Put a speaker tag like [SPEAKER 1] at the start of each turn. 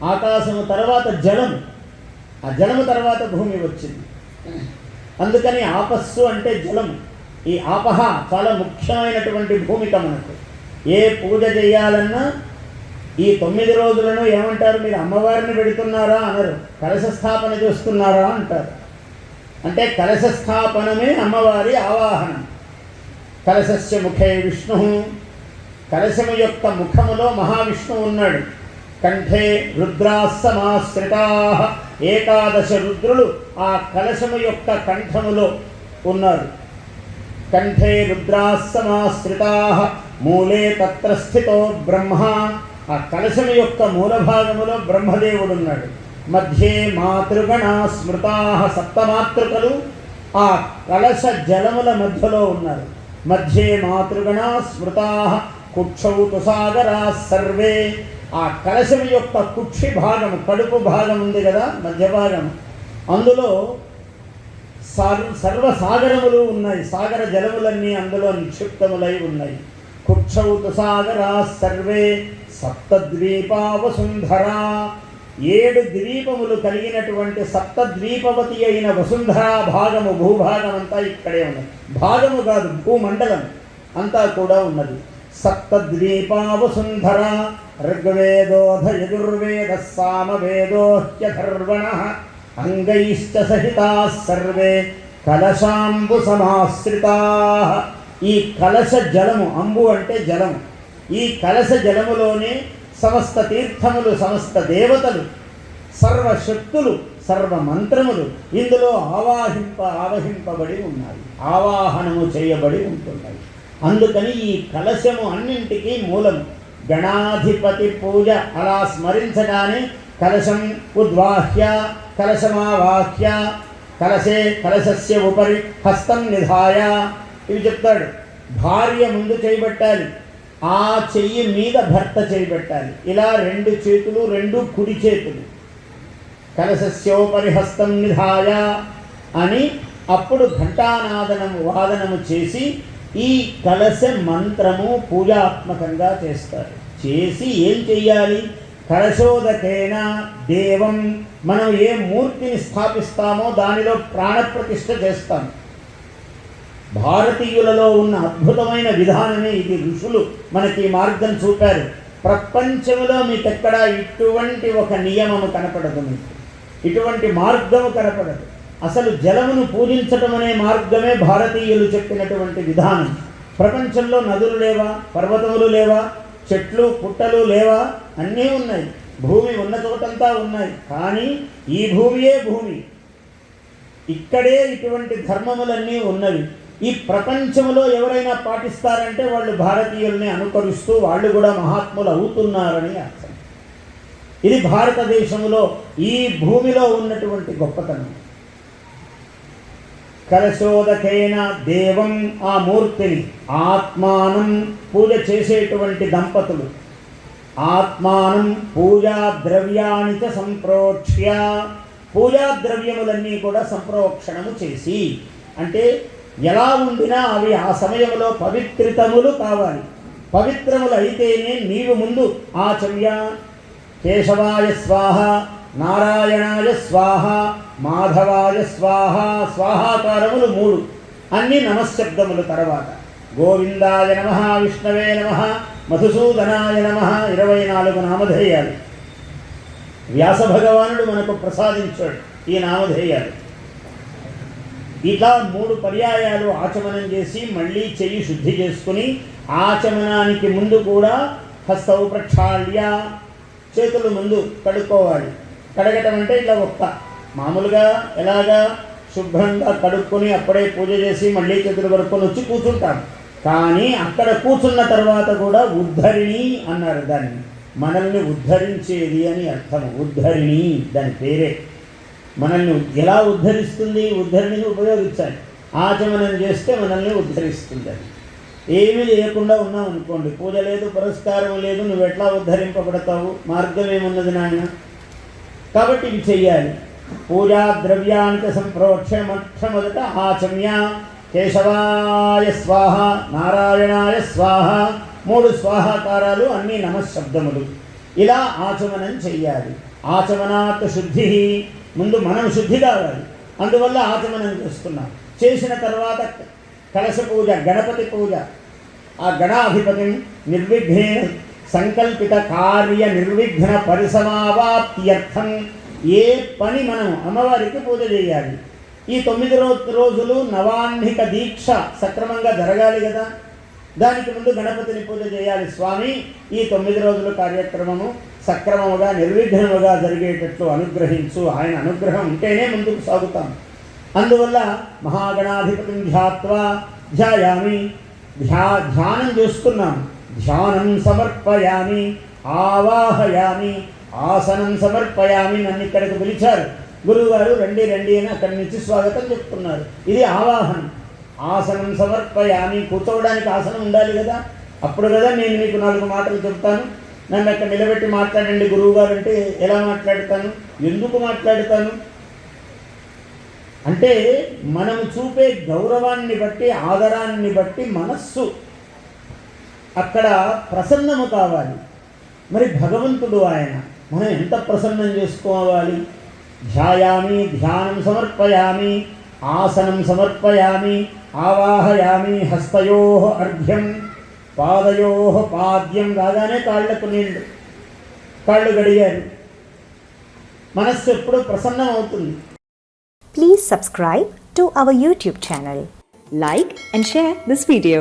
[SPEAKER 1] ఆకాశము తర్వాత జలం, ఆ జలము తర్వాత భూమి వచ్చింది. అందుకని ఆపస్సు అంటే జలం. ఈ ఆపహ చాలా ముఖ్యమైనటువంటి భూమిక మనకు. ఏ పూజ చేయాలన్నా ఈ 9 రోజులను ఏమంటారు? మీరు అమ్మవారిని పెడుతున్నారా అనరు, కలశ స్థాపన చేస్తున్నారా అంటారు. అంటే కలశ స్థాపనమే అమ్మవారి ఆవాహనం. కలశస్య ముఖే విష్ణు, కలశము యొక్క ముఖములో మహావిష్ణువు ఉన్నాడు. కంఠే రుద్రాస్సమాశ్రితా, 11 రుద్రులు ఆ కలశము యొక్క కంఠములో ఉన్నారు. కంఠే రుద్రాస్సమాశ్రితా మూలే తత్ర స్థితో బ్రహ్మ, ఆ కలశము యొక్క మూల భాగములో బ్రహ్మదేవుడు ఉన్నాడు. మధ్యే మాతృగణా స్మృతా, 7 మాతృకలు ఆ కలశ జలముల మధ్యలో ఉన్నారు. మధ్యే మాతృగణా స్మృతా కుక్షౌ తుసాగరా సర్వే, ఆ కలశం యొక్క కుక్షి భాగము, కడుపు భాగం ఉంది కదా, మధ్య భాగం, అందులో సర్వ సాగరములు ఉన్నాయి. సాగర జలములన్నీ అందులో నిక్షిప్తములై ఉన్నాయి. కుక్షౌ తుసాగరా సర్వే సప్తద్వీపా వసుంధరా, 7 ద్వీపములు కలిగినటువంటి సప్తద్వీపవతి అయిన వసుంధరా భాగము, భూభాగం అంతా ఇక్కడే ఉన్నది. భాగము కాదు, భూమండలం అంతా కూడా ఉన్నది. సప్తద్వీపా వసుంధరా ఋగ్వేదోధ యజుర్వేద సామవేదోహ్యధర్వణ అంగైశ్చ సహితా సర్వే కలశాంబు సమాశ్రితా. ఈ కలశ జలము, అంబు అంటే జలము, ఈ కలశ జలములోనే సమస్త తీర్థములు, సమస్త దేవతలు, సర్వశక్తులు, సర్వమంత్రములు ఇందులో ఆవహింపబడి ఉన్నాయి, ఆవాహనము చేయబడి ఉంటున్నాయి. అందుకని ఈ కలశము అన్నింటికీ మూలము. గణాధిపతి పూజ అలా స్మరించగానే కలశం ఉద్వాహ్య, కలశమావాహ్య, కలశే కలశస్య ఉపరి హస్తం నిధాయ, ఇవి చెప్తాడు. భార్య ముందు చేయబెట్టాలి, ఆ చెయ్యి మీద భర్త చేయబెట్టాలి. ఇలా 2 చేతులు, 2 కుడి చేతులు, కలశస్యోపరి హస్తం నిధాయ అని అప్పుడు ఘంటానాదనము వాదనము చేసి ఈ కలశ మంత్రము పూజాత్మకంగా చేస్తారు. చేసి ఏం చెయ్యాలి? కలశోదకేన దేవం, మనం ఏ మూర్తిని స్థాపిస్తామో దానిలో ప్రాణప్రతిష్ఠ చేస్తాం. భారతీయులలో ఉన్న అద్భుతమైన విధానమే ఇది. ఋషులు మనకి మార్గం చూపారు. ప్రపంచంలో మీకు ఎక్కడ ఇటువంటి ఒక నియమము కనపడదు, మీకు ఇటువంటి మార్గము కనపడదు. అసలు జలమును పూజించటం అనే మార్గమే భారతీయులు చెప్పినటువంటి విధానం. ప్రపంచంలో నదులు లేవా, పర్వతములు లేవా, చెట్లు పుట్టలు లేవా? అన్నీ ఉన్నాయి. భూమి ఉన్న చోటంతా ఉన్నాయి. కానీ ఈ భూమియే భూమి, ఇక్కడే ఇటువంటి ధర్మములన్నీ ఉన్నవి. ఈ ప్రపంచంలో ఎవరైనా పాటిస్తారంటే వాళ్ళు భారతీయుల్ని అనుకరిస్తూ వాళ్ళు కూడా మహాత్ములు అవుతున్నారని అర్థం. ఇది భారతదేశంలో ఈ భూమిలో ఉన్నటువంటి గొప్పతనం. కలశోదకేన దేవం, ఆ మూర్తిని, ఆత్మానం పూజ చేసేటువంటి దంపతులు, ఆత్మానం పూజా ద్రవ్యాన్ని చ సంప్రోక్ష్య, పూజా ద్రవ్యములన్నీ కూడా సంప్రోక్షణము చేసి, అంటే ఎలా ఉండినా అవి ఆ సమయంలో పవిత్రితములు కావాలి. పవిత్రములు అయితేనే నీవు ముందు ఆచమ్య కేశవాయ స్వాహ, నారాయణాయ స్వాహ, మాధవాయ స్వాహ, స్వాహాకారములు 3 అన్ని నమశబ్దములు. తర్వాత గోవిందాయ నమః, విష్ణవే నమః, మధుసూదనాయ నమః, 24 నామధేయాలు వ్యాస భగవానుడు మనకు ప్రసాదించాడు. ఈ నామధేయాలు ఇట్లా 3 పర్యాయాలు ఆచమనం చేసి మళ్ళీ చెయ్యి శుద్ధి చేసుకుని, ఆచమనానికి ముందు కూడా హస్తౌ ప్రక్షాళ్య, చేతులు ముందు కడుక్కోవాలి. కడగటం అంటే ఇట్లా మామూలుగా ఎలాగా శుభ్రంగా కడుక్కొని అప్పుడే పూజ చేసి మళ్ళీ చేతులు కడుక్కొని వచ్చి కూర్చుంటాం. కానీ అక్కడ కూర్చున్న తర్వాత కూడా ఉద్ధరిణి అన్నారు దాన్ని. మనల్ని ఉద్ధరించేది అని అర్థం. ఉద్ధరిణి దాని పేరే. మనల్ని ఎలా ఉద్ధరిస్తుంది? ఉద్ధరిణిని ఉపయోగించాలి. ఆచమనం చేస్తే మనల్ని ఉద్ధరిస్తుంది. అది ఏమీ లేకుండా ఉన్నాం అనుకోండి, పూజ లేదు, పురస్కారం లేదు, నువ్వు ఎట్లా ఉద్ధరింపబడతావు? మార్గం ఏమున్నది నాయన? కాబట్టి ఇవి చెయ్యాలి. పూజా ద్రవ్యాన్ని సంప్రోక్ష, మొట్టమొదట ఆచమ్య కేశవాయ స్వాహ, నారాయణాయ స్వాహ, 3 స్వాహాకారాలు, అన్నీ నమశబ్దములు. ఇలా ఆచమనం చెయ్యాలి. ఆచమనాత్ శుద్ధి, ముందు మనం శుద్ధి కావాలి, అందువల్ల ఆచమనం చేస్తున్నాం. చేసిన తర్వాత కలశ పూజ, గణపతి పూజ, ఆ గణాధిపతిని నిర్విఘ్నేన సంకల్పిత కార్య నిర్విఘ్న పరిసమావాప్త్యర్థం ఏ పని మనం అమ్మవారికి పూజ చేయాలి. ఈ 9 రోజులు నవాహ్నిక దీక్ష సక్రమంగా జరగాలి కదా, దానికి ముందు గణపతిని పూజ చేయాలి. స్వామి, ఈ 9 రోజుల కార్యక్రమము సక్రమముగా నిర్విఘ్నముగా జరిగేటట్లు అనుగ్రహించు. ఆయన అనుగ్రహం ఉంటేనే ముందుకు సాగుతాం. అందువల్ల మహాగణాధిపతిని ధ్యాయామి, ధ్యానం చేస్తున్నాం. ధ్యానం సమర్పయామి, ఆవాహయామి, ఆసనం సమర్పయామి. నన్ను ఇక్కడికి పిలిచారు గురువుగారు, రండి రండి అని అక్కడి నుంచి స్వాగతం చెప్తున్నారు. ఇది ఆవాహనం. ఆసనం సమర్పయామి, కూర్చోవడానికి ఆసనం ఉండాలి కదా, అప్పుడు కదా నేను మీకు 4 మాటలు చెప్తాను. నన్ను అక్కడ నిలబెట్టి మాట్లాడండి గురువుగారు అంటే ఎలా మాట్లాడతాను, ఎందుకు మాట్లాడతాను అంటే మనము చూపే గౌరవాన్ని బట్టి, ఆదరాన్ని బట్టి మనస్సు అక్కడ ప్రసన్నము కావాలి. మరి భగవంతుడు ఆయన, మనం ఎంత ప్రసన్నం చేసుకోవాలి. ధ్యాయామి, ధ్యానం సమర్పయామి, ఆసనం సమర్పయామి, ఆవాహయామి, హస్తయో అర్ఘ్యం, పాదయో పాద్యం. రాగానే కాళ్ళకు నీళ్ళు, కాళ్ళు గడిగారు. మనస్సు ఎప్పుడూ ప్రసన్నం అవుతుంది.
[SPEAKER 2] Please subscribe to our YouTube channel. Like and share this video.